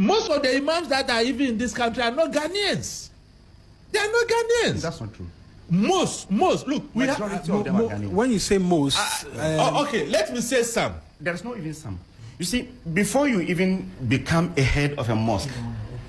Most of the imams that are even in this country are not Ghanaians. They are not Ghanaians. That's not true. Most. Look, we have, of them are Ghanaians. When you say most, okay, let me say some. There's not even some. You see, before you even become a head of a mosque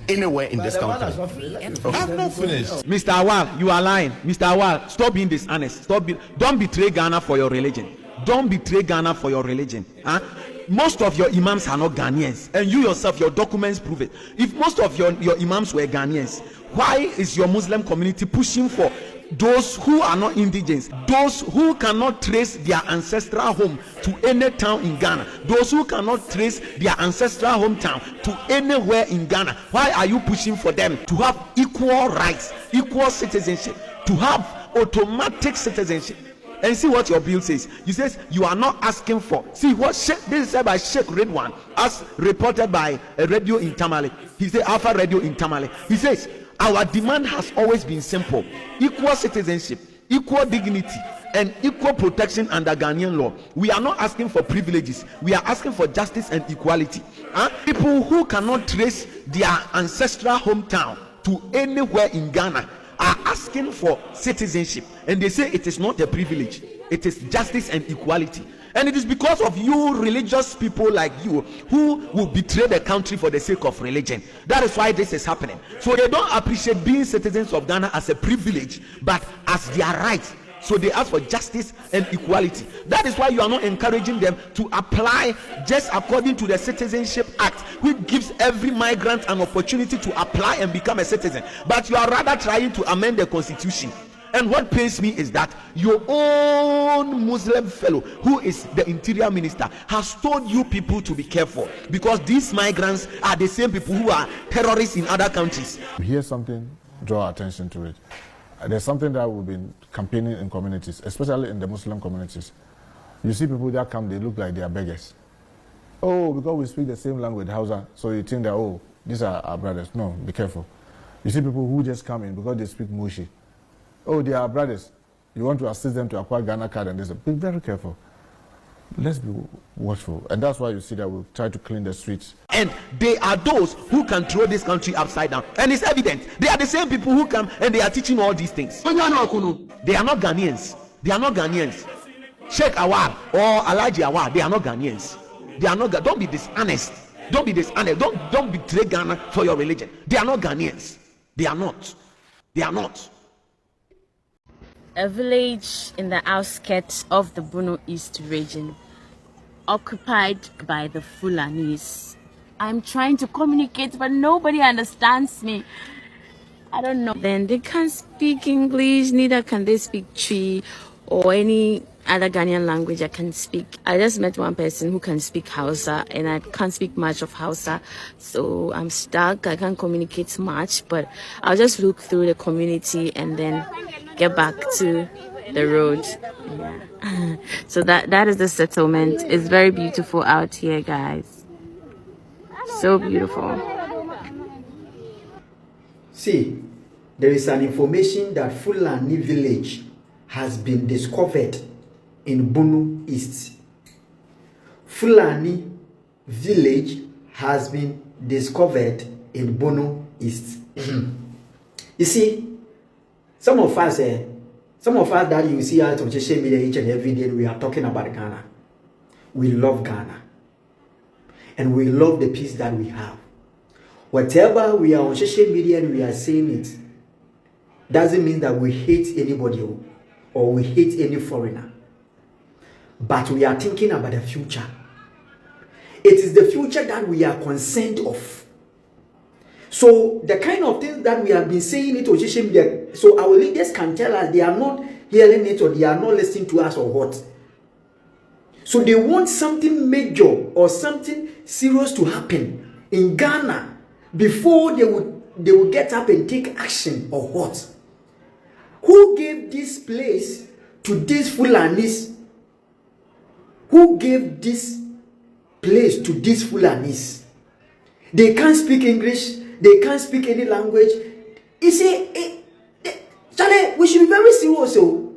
anywhere in this country, I'm not finished. Mr. Awal, you are lying. Mr. Awal, stop being dishonest. Don't betray Ghana for your religion. Don't betray Ghana for your religion. Huh? Most of your imams are not Ghanaians, and you yourself, your documents prove it. If most of your imams were Ghanaians, why is your Muslim community pushing for those who are not indigenous, those who cannot trace their ancestral home to any town in Ghana, those who cannot trace their ancestral hometown to anywhere in Ghana? Why are you pushing for them to have equal rights, equal citizenship, to have automatic citizenship? And see what your bill says. You says you are not asking for. See what this is said by Sheikh Redwan, as reported by a radio in Tamale. He said Alpha Radio in Tamale. He says our demand has always been simple: equal citizenship, equal dignity, and equal protection under Ghanaian law. We are not asking for privileges. We are asking for justice and equality. People who cannot trace their ancestral hometown to anywhere in Ghana are asking for citizenship, and they say it is not a privilege, it is justice and equality. And it is because of you religious people like you who will betray the country for the sake of religion. That is why this is happening. So they don't appreciate being citizens of Ghana as a privilege, but as their right. So they ask for justice and equality. That is why you are not encouraging them to apply just according to the Citizenship Act, which gives every migrant an opportunity to apply and become a citizen. But you are rather trying to amend the constitution. And what pains me is that your own Muslim fellow, who is the interior minister, has told you people to be careful, because these migrants are the same people who are terrorists in other countries. Hear something, draw attention to it. There's something that we've been campaigning in communities, especially in the Muslim communities. You see people that come, they look like they are beggars. Oh, because we speak the same language, Hausa, so you think that, oh, these are our brothers. No, be careful. You see people who just come in because they speak Mushi. Oh, they are our brothers. You want to assist them to acquire Ghana card and this. Be very careful. Let's be watchful. And that's why you see that we try to clean the streets. And they are those who can throw this country upside down. And it's evident. They are the same people who come and they are teaching all these things. They are not Ghanaians. They are not Ghanaians. Sheikh Awar or Alhaji Awar, they are not Ghanaians. They are not. Don't be dishonest. Don't be dishonest. Don't betray Ghana for your religion. They are not Ghanaians. They are not. They are not. A village in the outskirts of the Bono East region, occupied by the Fulanis. I'm trying to communicate, but nobody understands me. I don't know. Then they can't speak English, neither can they speak Twi or any other Ghanaian language I can speak. I just met one person who can speak Hausa, and I can't speak much of Hausa, so I'm stuck. I can't communicate much, but I'll just look through the community and then get back to the road. Yeah. So that is the settlement. It's very beautiful out here, guys. So beautiful. See, there is an information that Fulani village has been discovered in Bono East. Fulani village has been discovered in Bono East. You see, some of us that you see out on social media each and every day, we are talking about Ghana. We love Ghana. And we love the peace that we have. Whatever we are on social media and we are saying it, doesn't mean that we hate anybody or we hate any foreigner. But we are thinking about the future. It is the future that we are concerned of. So the kind of things that we have been saying it on social media, so our leaders can tell us they are not hearing it or they are not listening to us or what. So they want something major or something serious to happen in Ghana before they would get up and take action or what. Who gave this place to these Fulanis? Who gave this place to these Fulanis? They can't speak English. They can't speak any language. You see, Charlie, we should be very serious. So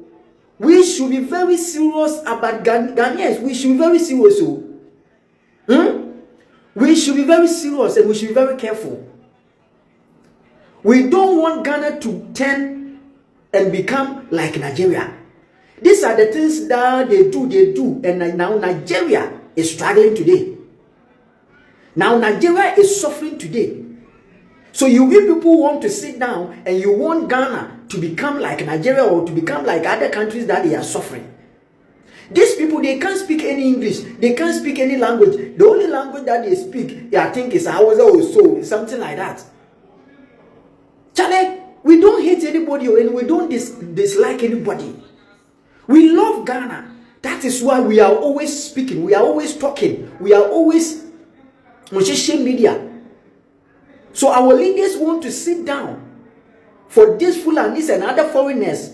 we should be very serious about Ghanaians. We should be very serious. So We should be very serious and we should be very careful. We don't want Ghana to turn and become like Nigeria. These are the things that they do, and now Nigeria is struggling today. Now Nigeria is suffering today. So you people want to sit down and you want Ghana to become like Nigeria or to become like other countries that they are suffering. These people, they can't speak any English. They can't speak any language. The only language that they speak, I think, is Hausa or so, something like that. Charlie, we don't hate anybody and we don't dislike anybody. We love Ghana. That is why we are always speaking. We are always talking. We are always on social media. So our leaders want to sit down for these Fulanis and other foreigners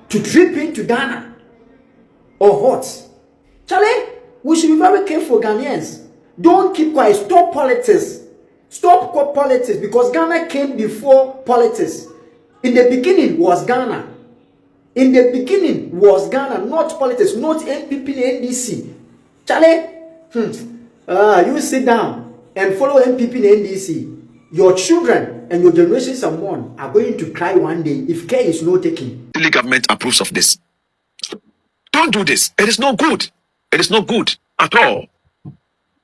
to trip into Ghana or what? Charlie, we should be very careful, Ghanaians. Don't keep quiet. Stop politics. Stop politics, because Ghana came before politics. In the beginning was Ghana. In the beginning was Ghana, not politics, not NPP and NDC. Charlie, you sit down and follow NPP and NDC. Your children and your generations unborn are going to cry one day if care is not taken. The government approves of this. Don't do this. It is not good. It is not good at all.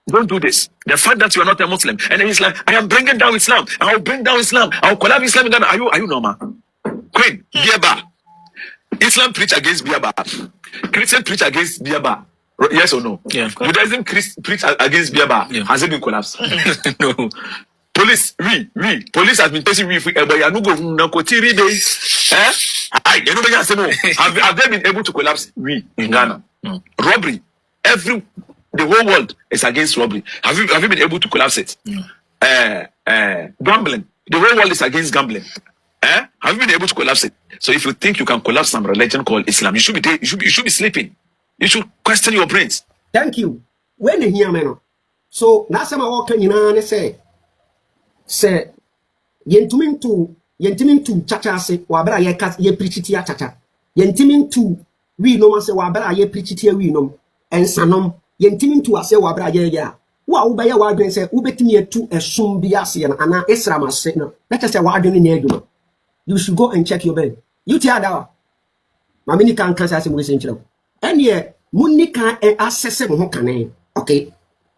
Don't do this. The fact that you are not a Muslim, and then he's like, I am bringing down Islam. I will bring down Islam. I will collapse Islam in Ghana. Are you normal? Queen, beer bar. Islam preach against beer bar. Christian preach against beer bar. Yes or no? Yeah. Buddhism preach against beer bar. Yeah. Has it been collapsed? No. Police, police has been chasing me for but you are not going to 3 days. Have they been able to collapse in Ghana? No. Robbery. The whole world is against robbery. Have you been able to collapse it? No. Gambling. The whole world is against gambling. Have you been able to collapse it? So if you think you can collapse some religion called Islam, you should be sleeping. You should question your brains. Thank you. When you hear me, so now some walk in say yentimin to chacha se wabra ye preachiti ya chacha yentimin to we no man say wabra ye preachiti we no ensanom yentimin to ase wabra ye ya wa wo ya wadwen say wo betimi etu esum bi ase na ana Islam ase no let us say wadwen ni aduma. You should go and check your brain. You tia da ma mini kan kan say mo se nchira ene munni kan assess mo ho kan okay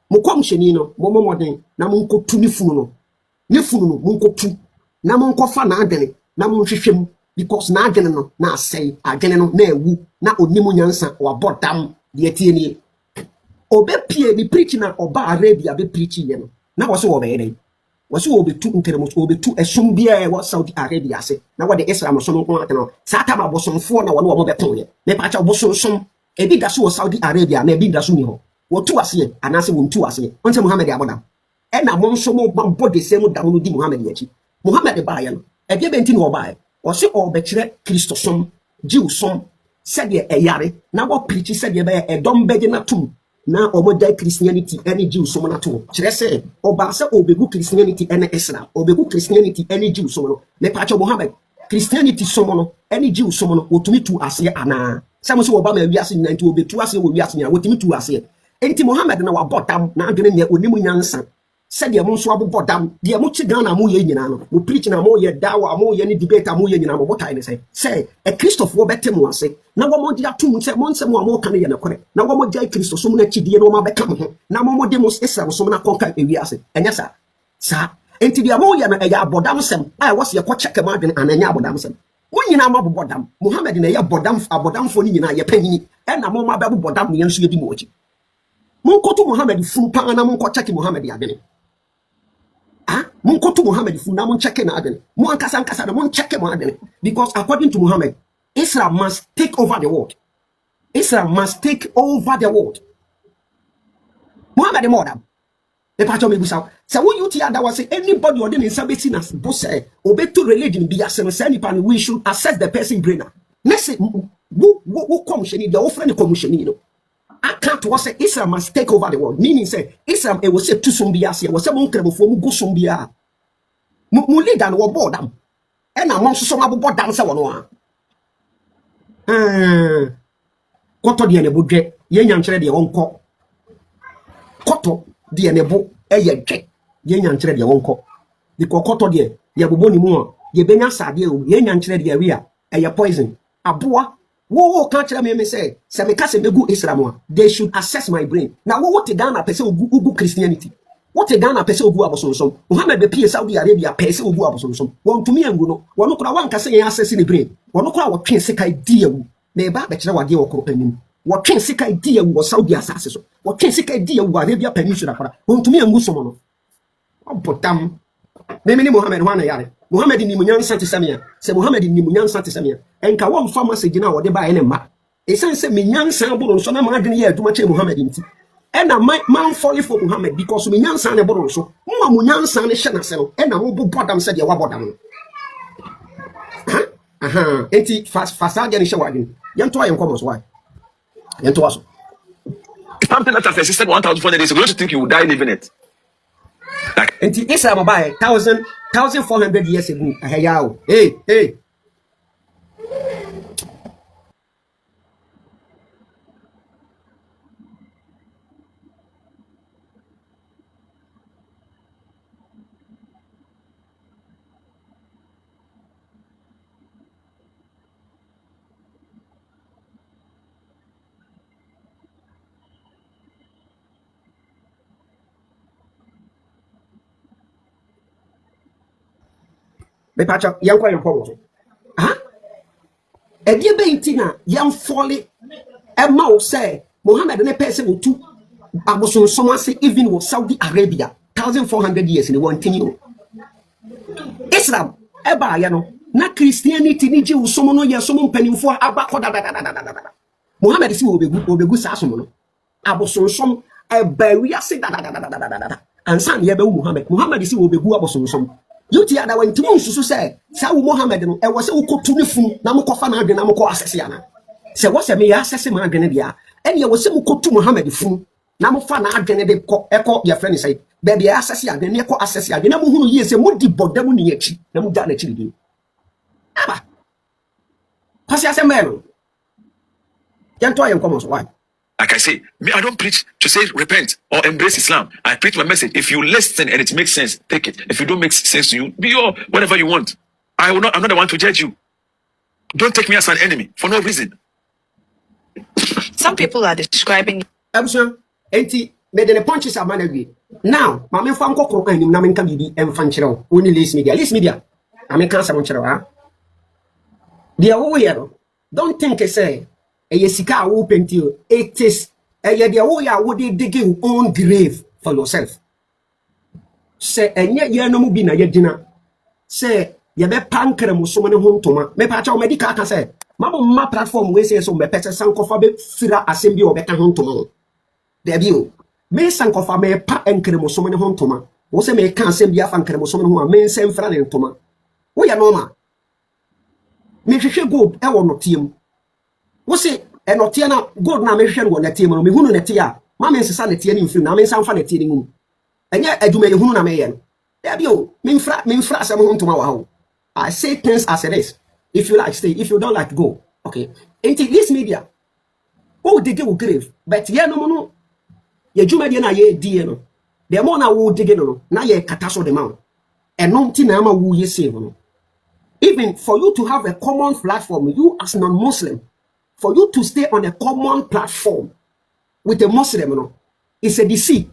mo kom hyeni no mo moden na mo nkotu ni funu no ne funu no munkotu na munkofa na adene na munhwehwem because na adene no na asai adene no na ewu na onimu nyansa wabodam de atieni obepie ni preach na oba Arabia be preach ye no na wo so wo be dey wo so obetu nteremo obetu esum bia e wo Saudi Arabia se na wo de Islam so no ko atena sata ma bosomfo na wo no wo beton ye me pa cha bosomsom ebi da so wo Saudi Arabia na ebi da so ni ho wo tu ase anase wo ntu ase onse Muhammad abodam ena mo nso mo bambo de semu da no di Muhammad yachi Muhammad ba ya no ebia benti no ba o se o be kire Kristo som Jew som sede eyare na wo preach sede be edom beje na tum na omoda Christianity any Jew som na to kire se o ba se obegu Christianity any Islam obegu Christianity any Jew som no me pa cho Muhammad Christianity som no any Jew som no otumi tu ase ana se mo se oba ma wiase na nti obetu ase wo wiase na otumi tu ase enti Muhammad na wabodam na adwene ne onimu nyansa said the monso abodam the amuchi Ghana mo ye nyina no mo preach na mo ye dawa mo ye ni debate mo ye nyina mo botai ne say a Christopher wo betemu ase na wo mo dia tum say mo nsem mo kan ye na kore na wo mo dia Christo so mo na chidie no ma beka mo ho na mo de mo Islam so mo na konka ewi ase enya sa enti dia mo ye na ya abodam sem ai wo se ye ko check ma adwene ananya abodam sem mo nyina ma bodam Muhammad na ye abodam fo ni nyina ye panyi e na mo ma ba bodam ne nso ye di mo ochi mo nkoto Muhammad fu pa na mo nko check Muhammad ya adwene Munkotu Muhammad fu na mun check na adene mu ankasa na mun check mo adene because according to Muhammad Islam must take over the world. Islam must take over the world. Muhammad modam e pa cho me busa say wo you tia da was say anybody or den sabeti na boss obeto religion bi asem say nipa we should assess the person brain na say wo commission the offering commission no I can't was say Islam must take over the world. Meaning say Islam it was say to sombia say was say mon krebo mu go sombia. Mu leader no board am. E na mon so ma board am say wono a. Koto de ne bodwe ye nyankere de wonko. koto de nebo eye dwe ye nyankyere de wonko because koto de ye boboni mu a ye benya sade o ye nyankyere de wi a eye poison aboa wo ka kyerɛ me say se me ka se megu Islam a they should assess my brain na wo te Ghana pese ogu Christianity what a Ghana pese ogu abosonsom Muhammad be pie Saudi Arabia pese ogu abosonsom won tumi angu no wono kura wan kase yen assess ne brain wono kura wo twen sika di awu na e ba be kyerɛ wade okoro anim wo twen sika di awu wo Saudi assase so wo twen sika di awu Arabia peninsula kura won tumi angu somo no obotam me ni Muhammad ho na yare Muhammad ni munyansa te samia se Muhammad ni munyansa te samia enka wo mfa message na wo de ba ene ma esan se menyansa boro so na ma adwene ye aduma che Muhammad nti ena man follow for Muhammad because menyansa ne boro so mo munyansa ne hye na se no ena mo bo bodam se de wa bodam aha enti fasa de ne hye wa adwene yento ayen komo so why yento aso something that has existed 1,400 years ago. Don't you think you would die living it? Like, enti Islam by 1,400 years ago ahayao hey me pacha yankwa yampo so aha edie be ntina yam folly e ma wo say Muhammad ne person wo tu aboson somase even wo Saudi Arabia 1,400 years in one thing Islam e ba ya no na Christianity ni je wo somo no ye somo mpanimfo abakọ da Muhammad si wo begu sa somo no aboson som e ba wi ase da ansan ye be Muhammad si wo begu aboson som yuti ada wa ntimo nsusu se sa wo Muhammad no e wo se wo kotu ne funu na mo kofa na adwe na mo ko asese ana se wo se me ya asese ma adwe ne dia ene ye wo se mo kotu Muhammad funu na mo fa na adwe ne de ko eko ye friend say baby ya asese adwe ne ko asese adwe na mo hunu ye se mo di bodam ni yachi na mo da na chiri di aba pasi ase me no yanto ayen komo so why. Like I say, me, I don't preach to say repent or embrace Islam. I preach my message. If you listen and it makes sense, take it. If it don't make sense to you, be your whatever you want. I'm not the one to judge you. Don't take me as an enemy for no reason. Some people are describing. Absha, enti me de punches are managed. Now, my men from Coco and Namin Kabidi and Fanchero, only List Media. I mean, cancer on Chero. They are all here. Don't think I say. Sika open to you. It is would dig your own grave for yourself. Say, and yet you no be na yedina. Say, you be pancre musomani home to me pacha medical can say, Mamma platform we say so me pete sankofa be fira assembly or better home to me. There be me sankofa me pa enkre musomani home to me. Wo say me can assembly afankre musomani home me sem fra ne to me. Wo ya normal. Me hwehwe gold e wo no team. Wo se enotia na gold na me hwehwe no netie no me hunu netie a ma me nsesa netie ni mfiri na me nsa mfa netie ni ngum enya aduma ye hunu na me ye no ya bi o me mfra asem ho ntoma wa ho I say things as it is. If you like stay, if you don't like go. Okay, into this media oh dig it grave but ye no ye djuma de na ye die no the more na wo dig no na ye kata so de ma eno nti na ma wo ye save no. Even for you to have a common platform, you as non-Muslim, for you to stay on a common platform with a Muslim, you know, it's a deceit.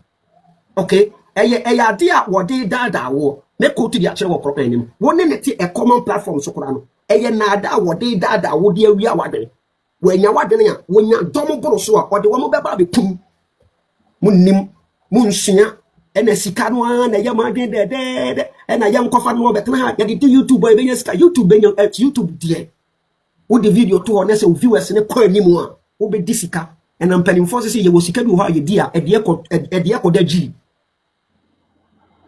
Okay? Idea what they da wo. Me ko to the actual work anim. One a common platform so kurano. Nada what they da wo dia wi awade. When ya wade ya, when ya domo boro so or the one be ba be kum. Munnim munsua ena sika no na ya madwen de ena ya nkofa no be kana ya di YouTube boy be sika YouTube be YouTube die wo the video to on say viewers ne kwa anim a wo be di sika ena mpanim force say ye wo sika bi ho ye di a e de ko da gi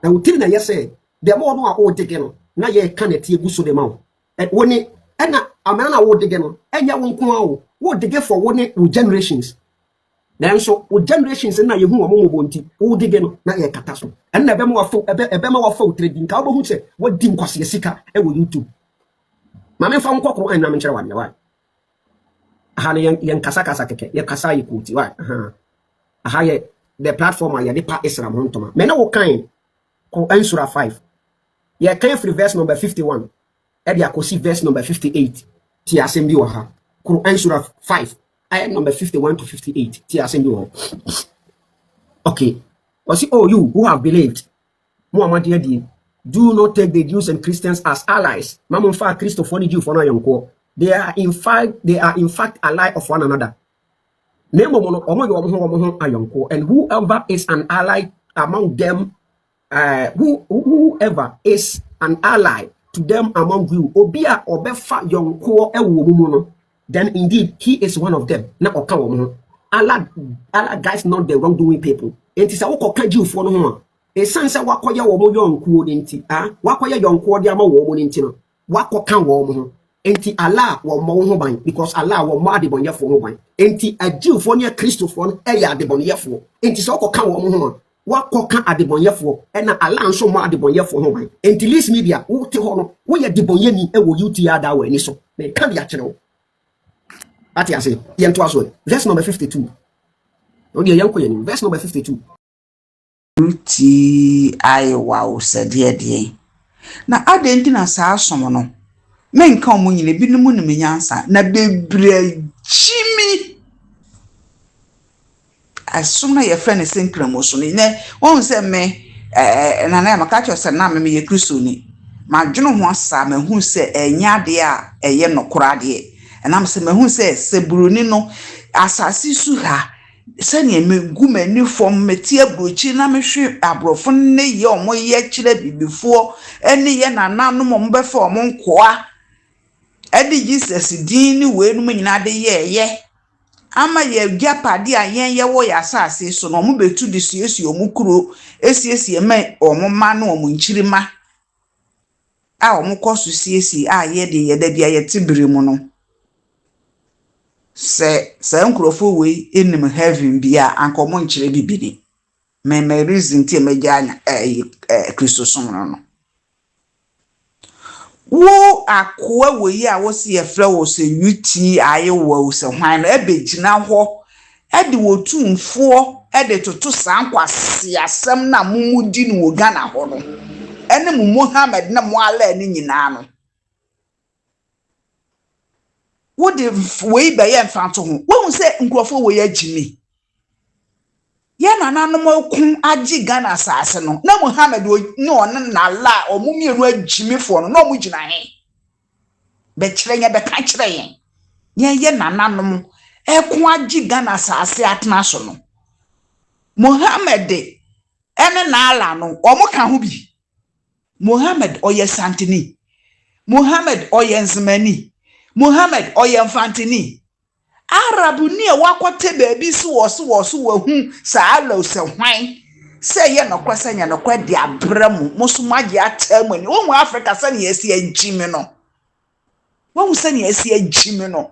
na wo tiri na ye say de mo no a wo dege no na ye ka na tie gu so de ma wo woni ena amana wo dege no enya wo nko a wo dege for woni wo generations. Nanso wo generations na ye hu wo mo bonti wo dige no na ye kata so en na be ma wafo trading ka wo hu se wo di nkwase sika e wo YouTube ma me fa nkokoro en na me kyere wa aha ne yen kasa keke ye kasa yi kuti wa aha ye the platform ya de pa Islam hontoma me na wo kan Quran Surah 5 ya kan free verse number 51 e dia kosi verse number 58 ti asem bi wo ha Quran Surah 5 ayat number 51 to 58 ti asem bi wo okay was oh you who have believed Muhammad yadi do not take the Jews and Christians as allies mamon fa Christopher Jew for na yonko they are in fact allies of one another and whoever is an ally among them, whoever is an ally to them among you, obia obefa yonko ewo then indeed he is one of them. Na okawo Allah guys not the wrongdoing people. Enti sa woko ka Jew for no ho. E sansa wakoya wo mo yonko nti wakoya yonko de ama wo mo nti no wakoka wo mo enti Allah wo mo ho ban because Allah wo mo adebonyefo ho ban enti Jew ne Christopher e ya adebonyefo enti so koka wo mo ho wa koka adebonyefo e na Allah nso mo adebonyefo ho ban enti list media wo te ho no wo ye debonyeni e wo yuti ada wa ni so me ka dia kire wo ati ase ye nto aso verse number 52 o dia yanko ye ni verse number 52 ruti ai wow sadeede na adenti na saa somo no menka omo nyine binumu ne menyansa na bebre chimi asumna ye friend senkramo so ne won se me na na maka cho se na me ye Kristo ni ma dweno ho asa ma hu se enya de a eye nokora de na me se ma hu se seburuni no asasi su ha sani emegu mani fom meti abrochi na mehwe abrofo ne ye omo ye kire bibifo ene ye nananom mo befa omo nkoa edi Jesus din ni we nu nyina de ye ama ye giapade a yen ye wo ya asase so no mo betu de suesu omo kuro esiesie me omo ma na omo nchirima a omo koso siesie a ye de ye da bia ye tibiri mu no se nkrofo we enim heaven bia anko mo nchire bibini me reason tie meganya Kristo somno no wo akwa we a wo se yefra wo se yuti aye wo se hwan no ebegina ho ede wo tumfo ede toto sankwase asem na mumudi no wo Ghana ho no ene mu Muhammad na mo ala ni nyina no what the way by yan fanto ho wo say nkrofo we agimi ye nananom okun agi Ghana asase no na Muhammad ni on na la omumienu agimi fo no na omugina he be kire nya be ka kire ye nananom ekun agi Ghana asase atena so no Muhammad ene na ala no omuka ho bi Muhammad oye santini Muhammad oye nzmani Muhammad oyemfantini Arabu ni e wakote baby so wahu saalo se hwan se ye nokwasa nya nokwa di abramu musumage atamani won Africa se ne esi agimi no won se ne esi agimi no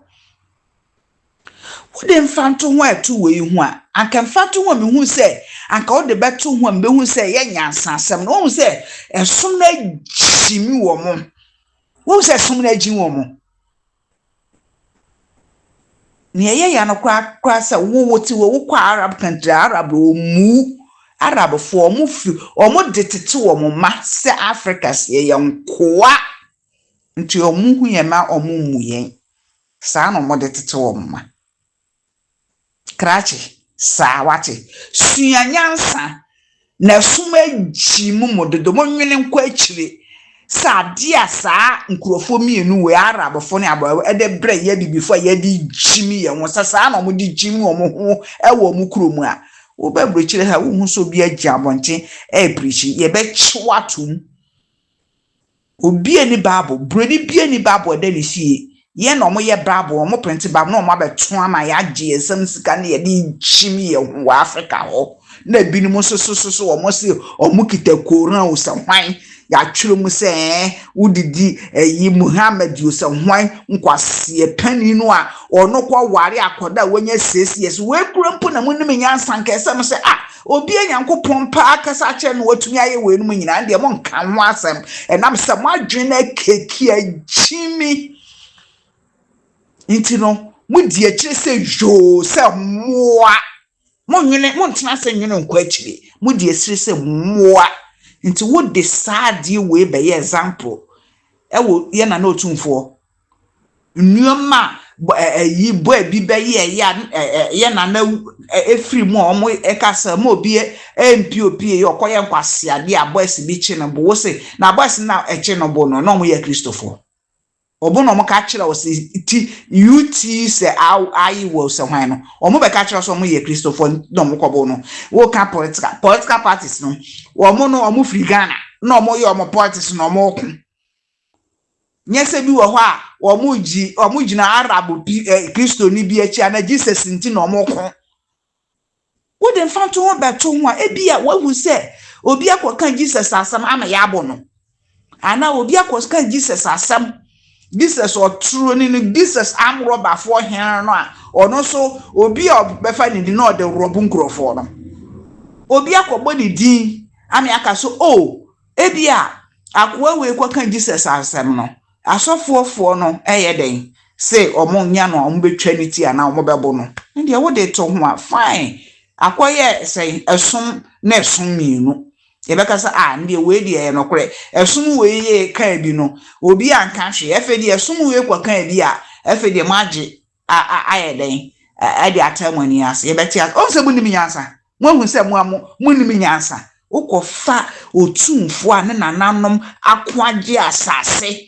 wode mfanto ho atu we hu a anka mfanto ho me hu se anka wode beto ho me hu se ye nyansa asem no won se esom na agimi wo mo won se esom na agimi wo mo niye ya no kwa se wo ti wo kwa Arab country Arab mu Arab fo mu fi omo detete wo mo ma se Africa se ye nkoa nti omu hu ye ma omu mu yen sa no mo detete wo mo ma krachi sa wati suanyansa na suma jimu mododo mo nwene nkwa akire sa dia sa nkrofo mienu we Arab fo ne abo ede bre ye bibifo ye di jimi ye won sa na mo di jimi o mo ho e wo mu kromu a wo ba brochire ha wo hu so bi agya bonche e preach ye be chwatum obi ani bible broni bi ani bible de ne fie ye na mo ye bible o mo print bible na mo abeto ama ya agye esam sika na ye di jimi ye ho Africa ho na binu mo so o mo se o mu kita Quran o sa hwan ya twere mu se udidi yi Muhammad yo se hwan nkwase pani no a ono kwa ware akoda wonya sesies we kurampo na munum nyansa nka esem se obi anyankopon pa akasa ache no watumi aye we num nyina de mo nka ho asem enam se mo adwena keki agimi intino mudi akire se jo se moa montena se nwene nkwa akire mo de esire se mmoa nti wo decide we be example ewo ye na otumfo nnuama yi boy bi be ye na efri mu omo ekasa mo bi MPOP ye okoye nkwase ade a boys bi chi no bo wo se na boys na echi no bo no mo ye Christopher obo no mo ka kire wo se ti UT se ayi wo se hwan no omo be ka kire so mo ye Christopher no mo kobo no wo ka political parties no omo no omo free Ghana no omo ye omo politics no omo ku nyese bi wo ho a omo ji na Arab Christo ni bi echi na Jesus nti no omo ku wo de fanto ho beto ho a ebi a wahu se obi akokan Jesus asam ama ya abo no ana obi akokan Jesus asam Jesus or true ni Jesus am robber for here no a ono so obi obefa ni di no de robu nkrofo no obi akogbo ni din ami aka so ebi a akwa we kwakan Jesus asam no asofofo no den say omo nya no omo betwa ni ti ana omo bebo no ndi e wo de to ho a fine akoye say esom na esom mienu yebeka sa ndi we di e no kore esom we ye kan bi no obi anka hwe efe di esom we kwa kan bi a efe di maji den adi atamani as yebeti as o se mu ni nyansa mo hu se mu ni nyansa ukofa otumfo a ne nananom akwaje asase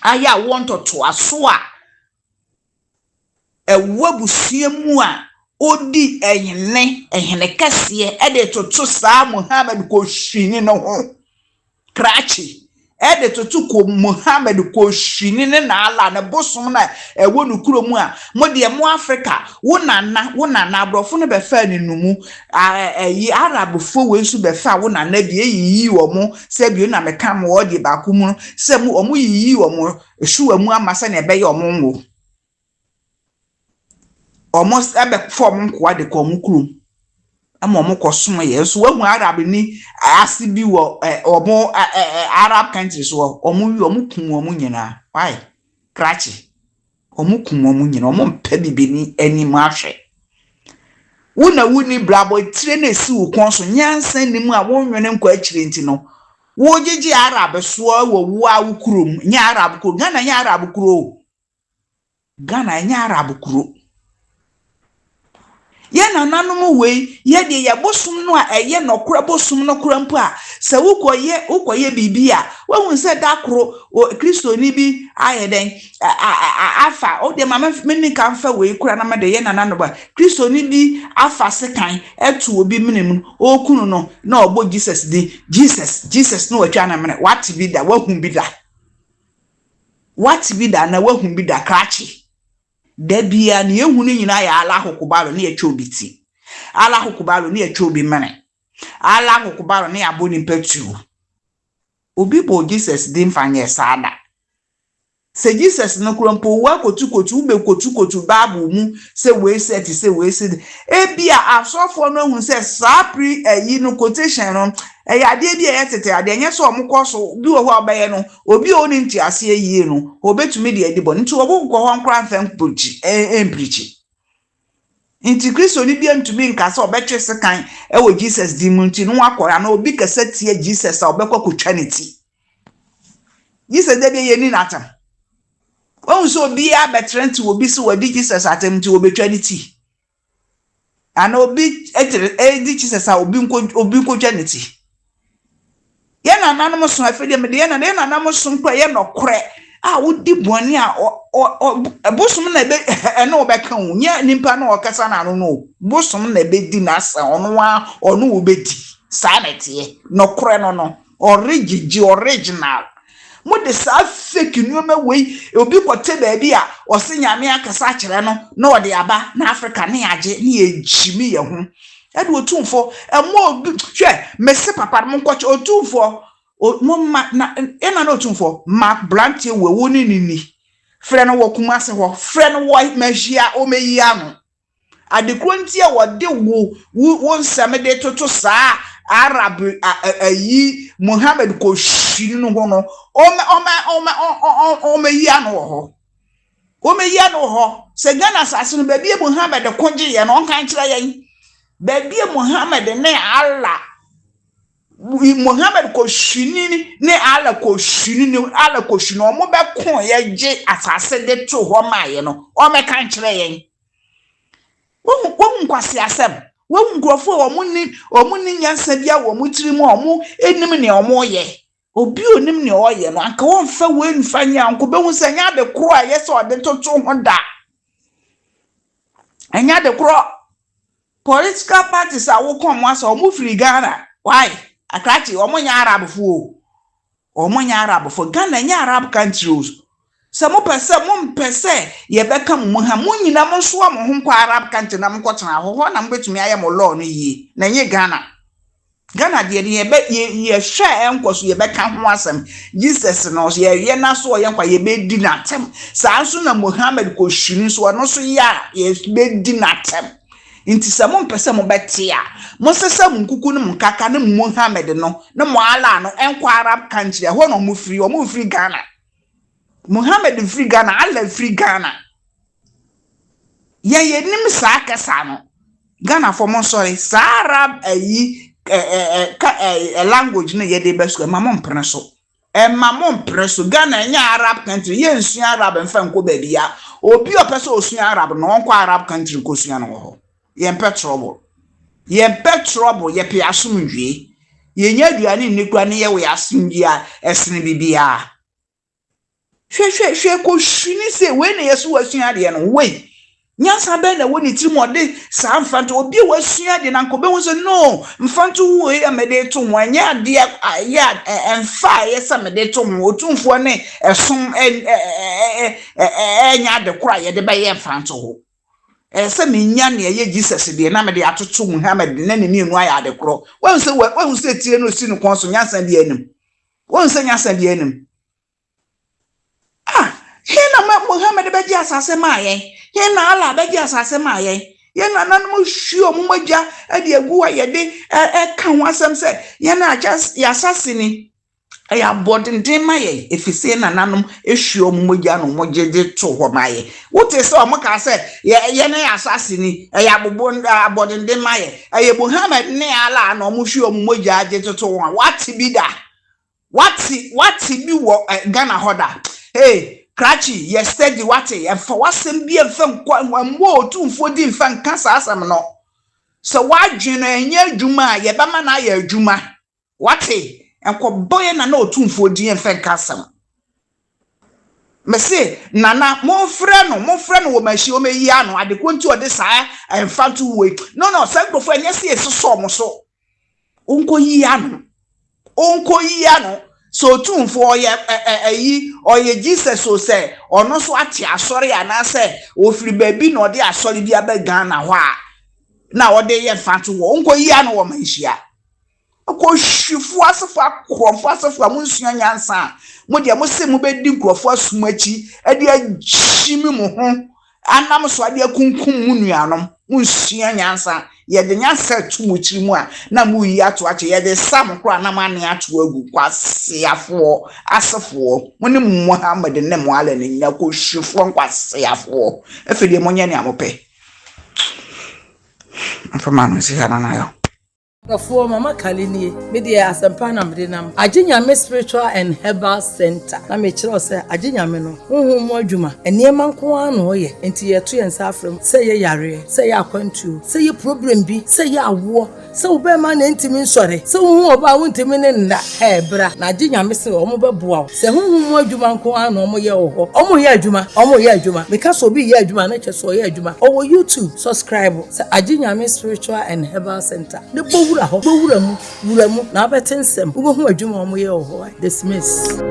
aya want to aso a ewabusua mu a odi ehene kase ede toto sa Muhammad ko hwini no ho krachi ede toto ko Muhammad ko hwini ne na ala ne bosom na ewo no kuro mu a mo de mo Africa wo nana abrofo no be fa ni numu yi Arab fo we nsu be fa wo nana bi eyiyi wo mo se bi na meka mo odi ba ku mu se mu omo yiyi wo mo ehwu amu amasa na ebe ye omo ngo almost ebe form nkwa de ko mukrum ama omo kosom ye so wahu Arab ni asibi wo omo Arab countries wo omo kum omo nyina why krachi omo kum omo nyina omo mpa bibini ani mu ahwe wuni brabo tire na esi wo konso nyansa ni mu a wonwene nkwa akire nti no wo gigi Arab so wo wu awukurum nya Arab ko Ghana nya Arab kuro Ghana nya Arab kuro ye na nanom we ye de ye bosum no a eye no kura bosum no kura mpo a se ukoye bibi a wahun se dakoro Kristo ni bi ayeden afa o de mama meni kan fa we kura na made ye na nanom ba Kristo ni bi afa sekan etu obi menem o kunu no na ogbo Jesus di Jesus no watwa na mene what bi da wahun bi da na wahun bi da krachi debia ni ehunu nyina ya ala hokubalo ni etwa obiti ala hokubalo ni etwa obi mane ala hokubalo ni aboni petu obi bo Jesus din fanye sada se Jesus no krompo wa kotu ube kotu babu mu se we set ebia asofo no hu se sapri yi no quotation no ya de bia yetete ade nye so omukoso bi wo ho abaye no obi oni nti ase yie no obetumi de edibo nti obo go ho nkra mfem pochi emprichi nti Kristo ni bia ntumi nka se obetwese kan ewo Jesus di mu nti no akora na obi kasa tie Jesus a obekwa kotwaniti Jesus de bia yeni natam won so bia betrenti obi se wadi Jesus atem nti obetwaniti ana obi edi Jesus a obi kotwaniti ye na nanom so afede me de ye na nanom so nkwa ye no kore a wodi boni a bosom na be ene obeka hu nya nimpa na okasa na no bosom na be di na asa ono obedi sanete no kore no original mo de sa fake nyoma we obi kote ba bi a osinyame akasa akere no na ode aba na Africa na yaje na ejimi ye ho ede otumfo emo hwe mese papa mo nkoche otumfo mo na ena na otumfo Mark Blanche we woni nini frɛ no wokumase ho frɛ no wo mahia o meyia no adekronti a wode wo nsame de toto saa Arab ayi Muhammad ko hwini no ho no o meyia no ho se Ghana sase no ba bi Muhammad ko gye ye no on kan kire yen baby Muhammad ne Allah Muhammad ko shini ne Allah ko shini omo be kon ye je asase de to ho maye no o me kan kire yen wo nkwasi asem wo ngrofo omo ni nyansa bia wo mutiri mu omo enim ne omo ye obi onim ne oye no anka won fa we nfa nya nko be hu se nya de kro a yese ode toto ho da anya de kro political parties a wo kom asa omo free Ghana why akrati omo nya Arab fo Ghana nya Arab countries se mo pese ye be kam mo ha mo nyina mo so mo ho kwa Arab country na mo kwotena ho na mo betumi aye mo law no yi na nye Ghana de ye be ye hwe enkoso ye be ka ho asem Jesus no ye na so ye kwa ye be di na tem sa so na Muhammad ko hwini so no so ya ye be di na tem inti se mo pese mo betia mo sese mo nkuku no mkaka ne Muhammad no ne mo ala no enkwa Arab country ho no mo free Ghana Muhammad free Ghana Allah free Ghana ye nim sa akasa no Ghana for mo sorry sa Arab language no ye de beso mamon preso Ghana nya Arab country ye nsu Arab mfa nko ba bia obi opeso osu Arab no onko Arab country ko sua no ho ye trouble ye pe asumdwe ye nya aduane ni kwa ne ye we asumdwe esene bibia hwe ko hwini se we ne yeso wasua de no we nyansa be na woni tirimode sa mfanto obi wasua de na nkobe won se no mfanto wo e amede to wanya de ya emfa yesa mede to wo otumfo ne esom nya de kora ye de be ye mfanto ho se menya ne ye Jesus de na mede atoto Muhammad ne ne mienu aya de koro won se tie no si no konso nyansa de anim won se nyansa de anim Hena Muhammad beji asase maye hena ala beji asase maye yena nanum hwio momagya ade agu ayede ka ho asem se yena just yasase ni ya bodenden maye efise na nanum ehwio momagya no mojeje to ho maye wote se o moka se yena yasase ni ya bodenden maye aye Muhammad ne ala na mo hwio momagya aje to ho wati bi da wati bi wo Ghana hoda hey Krachi ye steady wate e fa wasem bi emfa mo otumfo di mfa nka asam no so wadwene enye adwuma ye bema na ya adwuma wate enko boye na otumfo di emfa nka asam mese nana mo frɛ no wo machi o meyi ano adekonti ode saa emfa to we no sagrofo enye se esoso mo so onko yi ano so tumfo oye Jesus so say ono so ati asori ana say ofiri baabi na ode asori bia ba Ghana ho a na ode ye fanto wo onko yi ano wo manhia ko hwifu asefo akrofo asefo amunsua nyansa mo de mo se mo be di nkrofo asumachi ade agimi mo ho anam so ade akunkum mu nuanom munsua nyansa ye de nyansa tumuchiri mu a na mu yi ato ache ye de sam kro anam ane ato agu kwasiafo asefo mo ne Muhammad ne mo ala ne nya ko hwifo kwasiafo efede mo nya ne amope afama no si kana na yo For Mama Kalini, media asempa mde nam. Ajinyame Spiritual and Herbal Center. Na me kire se ajinyame no. Honhom adwuma. Enema nko ano ye. Enti ye to yensa afrem. Se ye yare, se ye akwantu, se ye problem bi, se ye awo, se obe ma na ntimi nsore. Se honhom oba wontimi ne nda. Bra. Na ajinyame se omo beboa. Se honhom adwuma nko ano omo ye oho. Omo ye adwuma. Meka so bi ye adwuma na che so ye adwuma. Owo YouTube subscribe. Se ajinyame Spiritual and Herbal Center. Ne wura mu na abetensem wo hu adwuma mo ye ho dismiss